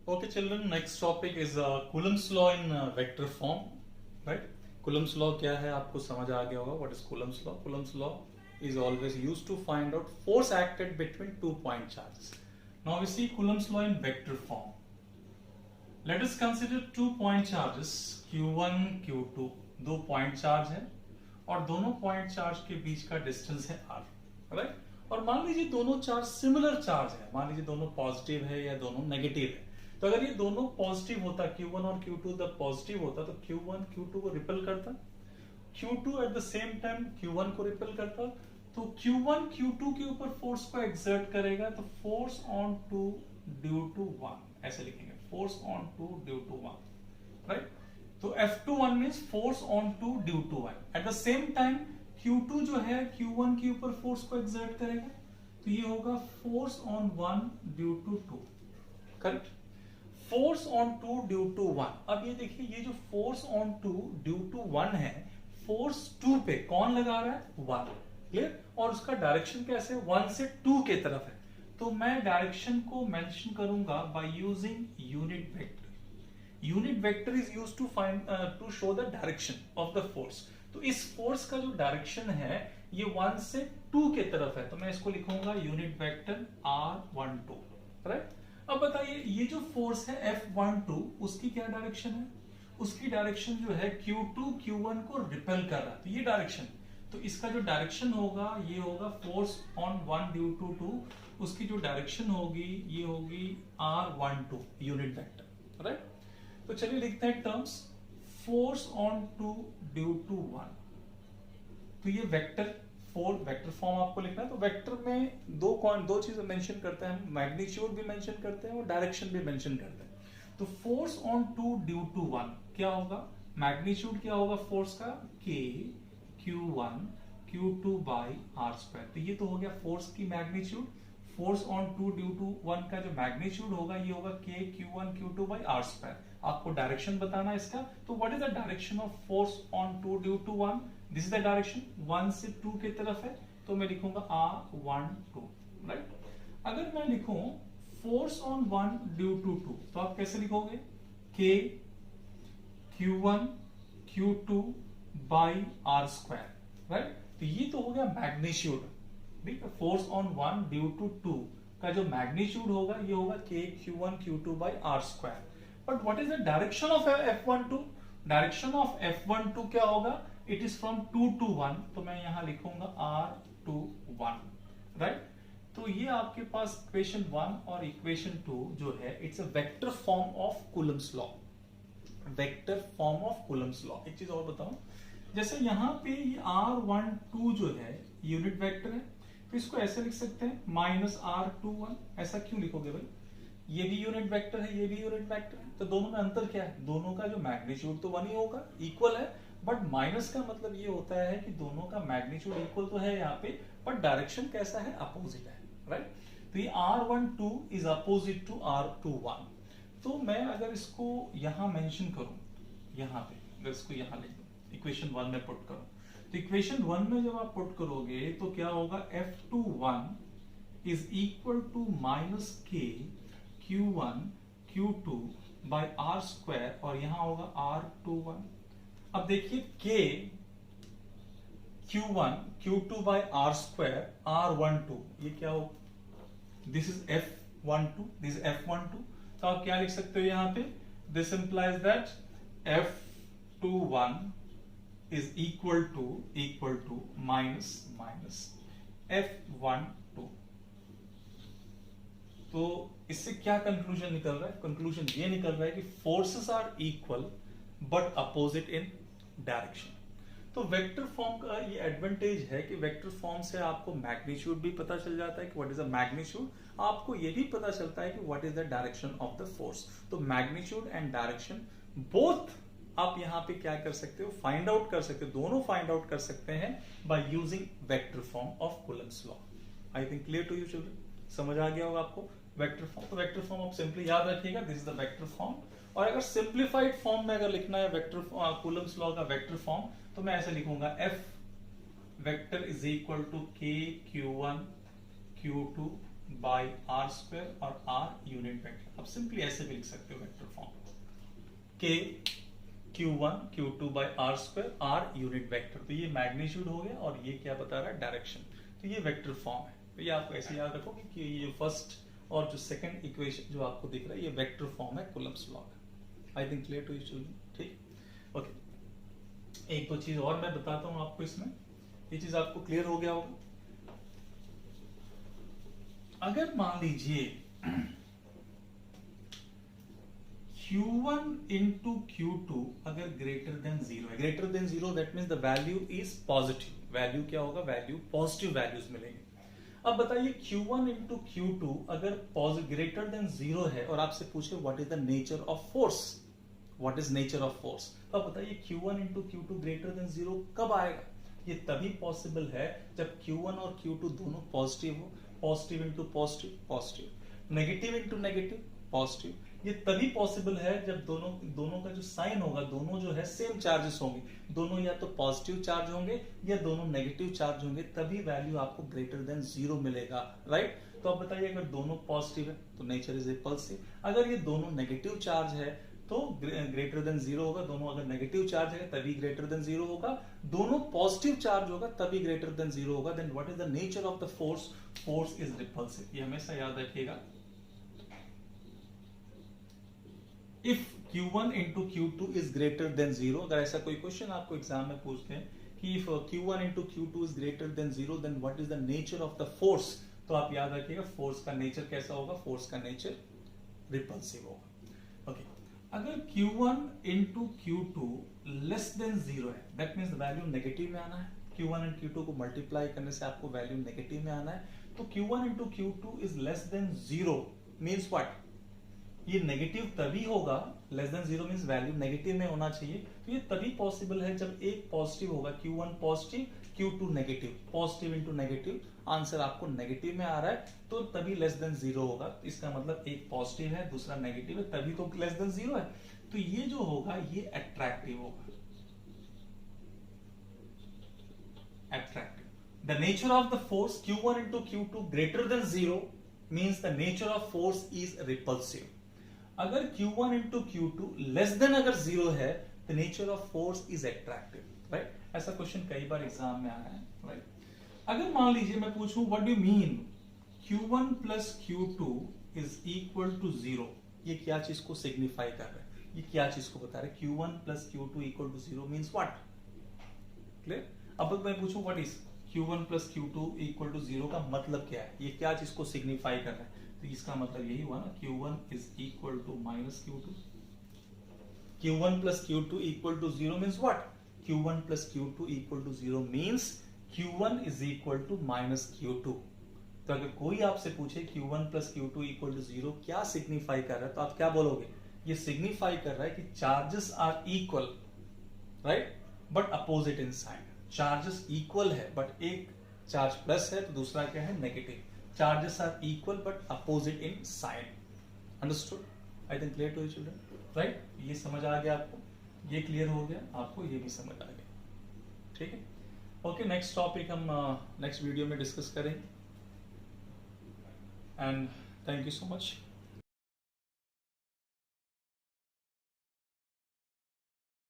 Okay, children. Next topic is Coulomb's law in vector form, right? Coulomb's law क्या है आपको समझ आ गया होगा. What is Coulomb's law? Coulomb's law is always used to find out force acted between 2 point charges. Now we see Coulomb's law in vector form. Let us consider 2 point charges Q1, Q2. 2 point charge है और दोनों point charge के बीच का distance है R, right? और मान लीजिए दोनों चार्ज सिमिलर चार्ज है, मान लीजिए दोनों पॉजिटिव है या दोनों नेगेटिव है. तो अगर ये दोनों पॉजिटिव होता, Q1 और Q2 जब पॉजिटिव होता तो Q1 Q2 को रिपेल करता, Q2 eight the same time Q1 को रिपेल करता. तो Q1 Q2 के ऊपर फोर्स को एक्सर्ट करेगा, तो force on two due to 1 ऐसे लिखेंगे, force on two due to 1, right. तो F21 means force on two due to 1. At the same time Q2 जो है Q1 के ऊपर फोर्स को एक्सर्ट करेगा, तो ये होगा force on 1 due to 2, correct. Force on 2 due to 1. अब ये देखिए, ये जो फोर्स ऑन 2 ड्यू टू 1 है, फोर्स 2 पे कौन लगा रहा है? 1, क्लियर. और उसका डायरेक्शन कैसे? 1 से 2 के तरफ है. तो मैं डायरेक्शन को मेंशन करूंगा by using unit vector. Unit vector is used to find to show the direction of the force. तो इस फोर्स का जो डायरेक्शन है ये 1 से 2 के तरफ है, तो मैं इसको लिखूंगा यूनिट वेक्टर R12, राइट. अब बताइए, ये जो फोर्स है F12 उसकी क्या डायरेक्शन है? उसकी डायरेक्शन जो है Q2 Q1 को रिपेल कर रहा है, तो ये डायरेक्शन. तो इसका जो डायरेक्शन होगा ये होगा फोर्स ऑन 1 ड्यू टू 2. उसकी जो डायरेक्शन होगी ये होगी R12 यूनिट वेक्टर, राइट. तो चलिए लिखते हैं terms. Force on 2 due to 1. तो ये वेक्टर फॉर्म आपको लिखना है. तो वेक्टर में दो चीजें मेंशन करते हैं हम, मैग्नीट्यूड भी मेंशन करते हैं और डायरेक्शन भी मेंशन करते हैं. तो फोर्स ऑन 2 ड्यू टू 1 क्या होगा? मैग्नीट्यूड क्या होगा फोर्स का? K Q1 Q2 by R square. तो ये तो हो गया फोर्स की magnitude. Force on 2 due to 1 का जो मैग्नीट्यूड होगा ये होगा K Q1 Q2 by R square. आपको डायरेक्शन बताना है इसका. तो what is the direction of force on 2 due to 1? This is the direction, 1 से 2 की तरफ है, तो मैं लिखूंगा R12, राइट. अगर मैं लिखूं फोर्स ऑन 1 ड्यू टू 2, तो आप कैसे लिखोगे? K Q1 Q2 by R square, right. तो ये तो हो गया मैग्नीट्यूड. ठीक है, फोर्स ऑन 1 ड्यू टू 2 का जो मैग्नीट्यूड होगा ये होगा K Q1 Q2 by R square. But what is the direction of F12? Direction of F12 क्या होगा? इट इज फ्रॉम 2 टू 1, तो मैं यहां लिखूंगा R21, राइट. तो ये आपके पास इक्वेशन 1 और इक्वेशन 2 जो है, it's a vector form of Coulomb's law. Vector form of Coulomb's law. एक चीज और बताऊं, जैसे यहां पे ये R12 जो है यूनिट वेक्टर है, तो इसको ऐसे लिख सकते हैं -R21. ऐसा क्यों लिखोगे भाई? ये भी यूनिट वेक्टर है, ये भी यूनिट वेक्टर है, तो दोनों में अंतर क्या है? दोनों का जो मैग्नीट्यूड तो 1 ही होगा, इक्वल है. बट माइनस का मतलब ये होता है कि दोनों का मैग्नीट्यूड इक्वल तो है यहाँ पे, बट डायरेक्शन कैसा है? अपोजिट है, राइट. तो ये R12 is opposite to R21. तो मैं अगर इसको यहां मेंशन करूं, यहां पे अगर इसको यहां लिख दूं, इक्वेशन 1 में पुट करूं, तो इक्वेशन 1 में जब आप पुट करोगे तो क्या होगा? F21 is equal to -K Q1 Q2 by R square, और यहां होगा R21. अब देखिए K Q1 Q2 by R square R12, ये क्या हो? This is F12, this is F12. तो आप क्या लिख सकते हो यहां पे? This implies that F21 is equal to minus F12. तो इससे क्या कंक्लूजन निकल रहा है? कंक्लूजन ये निकल रहा है कि forces are equal but opposite in direction. तो वेक्टर फॉर्म का ये एडवांटेज है कि वेक्टर फॉर्म से आपको मैग्नीट्यूड भी पता चल जाता है कि व्हाट इज द मैग्नीट्यूड. आपको ये भी पता चलता है कि what is the direction of the force. तो मैग्नीट्यूड एंड डायरेक्शन बोथ आप यहां पे क्या कर सकते हो? फाइंड आउट कर सकते हो, दोनों फाइंड आउट कर सकते हैं by using vector form of Coulomb's law. I think clear to you children? समझ आ गया होगा आपको वेक्टर फॉर्म. तो वेक्टर फॉर्म आप सिंपली याद रखिएगा, this is the vector form. और अगर सिंप्लीफाइड फॉर्म में अगर लिखना है वेक्टर कूलम्स लॉ का वेक्टर फॉर्म, तो मैं ऐसे लिखूंगा F vector is equal to K Q1 Q2 by r square और आर यूनिट वेक्टर। अब सिंपली ऐसे भी लिख सकते हो वेक्टर फॉर्म, के Q1 Q2 by r square r unit vector. तो ये मैग्नीट्यूड हो गया और ये क्या बता रहा है, डायरेक्शन। तो ये वेक्टर फॉर्म है। तो ये आपको ऐसे याद रखोगे कि ये फर्स्ट और जो सेकंड इक्वेशन जो आपको दिख रहा है ये वेक्टर फॉर्म है कूलम्ब्स लॉ का। I think clear to you children, ठीक। ओके, एक दो चीज और मैं बताता हूं आपको इसमें, ये चीज आपको क्लियर हो गया होगा। अगर मान लीजिए Q1 into Q2 अगर ग्रेटर देन जीरो है, greater than zero that means the value is positive. Value क्या होगा, वैल्यू पॉजिटिव वैल्यूज मिलेंगे। अब बताइए Q1 into Q2 अगर ग्रेटर देन जीरो है और आपसे पूछे what is the nature of force, what is nature of force, तो अब बताइए Q1 into Q2 greater than zero कब आएगा। ये तभी पॉसिबल है जब Q1 और Q2 दोनों पॉजिटिव हो, positive into positive positive, negative into negative positive. ये तभी पॉसिबल है जब दोनों का जो साइन होगा, दोनों जो है सेम चार्जेस होंगे, दोनों या तो पॉजिटिव चार्ज होंगे या दोनों नेगेटिव चार्ज होंगे, तभी वैल्यू आपको ग्रेटर देन जीरो मिलेगा, राइट। तो अब बताइए अगर दोनों पॉजिटिव है तो नेचर इज रिपल्सिव, अगर ये दोनों नेगेटिव चार्ज है तो ग्रेटर देन जीरो होगा। दोनों अगर नेगेटिव चार्ज है तभी ग्रेटर देन जीरो होगा, दोनों पॉजिटिव चार्ज होगा तभी ग्रेटर देन जीरो होगा। Then what is the nature of the force, force is repulsive. ये हमेशा याद रखिएगा। If Q1 into Q2 is greater than zero, अगर ऐसा कोई क्वेश्चन आपको एग्जाम में पूछते हैं कि if Q1 into Q2 is greater than zero, then what is the nature of the force, तो आप याद रखिएगा फोर्स का नेचर कैसा होगा, फोर्स का नेचर रिपल्सिव होगा। ओके, अगर Q1 into Q2 less than zero है, दैट मीन्स वैल्यू नेगेटिव में आना है। Q1 and Q2 को मल्टीप्लाई करने से आपको वैल्यू नेगेटिव में आना है। तो Q1 into Q2 is less than zero means what, ये नेगेटिव तभी होगा, less than zero means value negative में होना चाहिए। तो ये तभी पॉसिबल है जब एक पॉजिटिव होगा, Q1 positive Q2 negative, positive into negative, answer आपको नेगेटिव में आ रहा है तो तभी लेस देन जीरो होगा। तो इसका मतलब एक पॉजिटिव है दूसरा नेगेटिव है तभी तो लेस देन जीरो है। तो ये जो होगा ये अट्रैक्टिव होगा, attractive. The nature of the force Q1 into Q2 greater than zero means the nature of force is repulsive. अगर Q1 into Q2 less than अगर जीरो है the nature of force is attractive, right. ऐसा question कई बार exam में आया है, right. अगर मान लीजिए मैं पूछूं what do you mean Q1 plus Q2 is equal to zero, ये क्या चीज को सिग्निफाई कर रहा है, ये क्या चीज को बता रहा है। Q1 plus Q2 equal to zero means what, clear. अब मैं पूछूं what is Q1 plus Q2 equal to zero का मतलब क्या है, ये क्या चीज को सिग्निफाई कर रहा है। तो इसका मतलब यही हुआ ना, Q1 is equal to minus Q2, Q1 plus Q2 equal to zero means what, Q1 plus Q2 equal to zero means Q1 is equal to minus Q2। तो अगर कोई आपसे पूछे Q1 plus Q2 equal to zero क्या signify कर रहा है, तो आप क्या बोलोगे, ये सिग्निफाई कर रहा है कि charges are equal, right, but opposite in sign. Charges equal है बट एक चार्ज प्लस है तो दूसरा क्या है, negative. Charges are equal but opposite in sign. Understood, I think clear to you children, right. ये समझ आ गया आपको, ये क्लियर हो गया आपको, ये भी समझ आ गया, ठीक है। ओके, नेक्स्ट टॉपिक हम नेक्स्ट वीडियो में डिस्कस करेंगे and thank you so much.